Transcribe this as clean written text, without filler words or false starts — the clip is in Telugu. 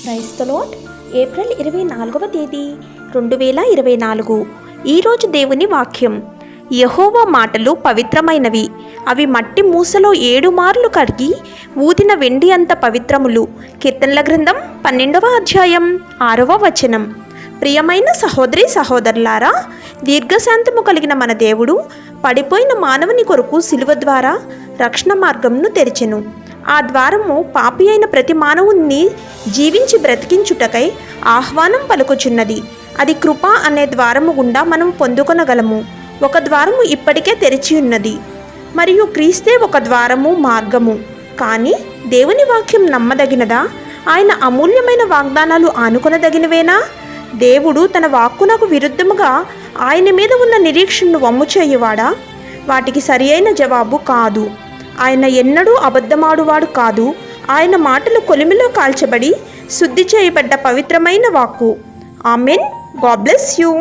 Praise the lord. ఏప్రిల్ 24వ తేదీ 2024. ఈరోజు దేవుని వాక్యం. యెహోవా మాటలు పవిత్రమైనవి, అవి మట్టి మూసలో 7 మార్లు కడిగి ఊదిన వెండి అంత పవిత్రములు. కీర్తనల గ్రంథం 12వ అధ్యాయం 6వ వచనం. ప్రియమైన సహోదరి సహోదరులారా, దీర్ఘశాంతము కలిగిన మన దేవుడు పడిపోయిన మానవుని కొరకు శిలువ ద్వారా రక్షణ మార్గంను తెరిచెను. ఆ ద్వారము పాపి అయిన ప్రతి మానవుణ్ణి జీవించి బ్రతికించుటకై ఆహ్వానం పలుకుచున్నది. అది కృప అనే ద్వారము గుండా మనం పొందుకొనగలము. ఒక ద్వారము ఇప్పటికే తెరిచి ఉన్నది, మరియు క్రీస్తే ఒక ద్వారము, మార్గము. కానీ దేవుని వాక్యం నమ్మదగినదా? ఆయన అమూల్యమైన వాగ్దానాలు ఆనుకొనదగినవేనా? దేవుడు తన వాక్కునకు విరుద్ధముగా ఆయన మీద ఉన్న నిరీక్షణను వమ్ము చేయువాడా? వాటికి సరి అయిన జవాబు కాదు. ఆయన ఎన్నడూ అబద్ధమాడువాడు కాదు. ఆయన మాటలు కొలిమిలో కాల్చబడి శుద్ధి చేయబడ్డ పవిత్రమైన వాక్కు. ఆమెన్. God bless you.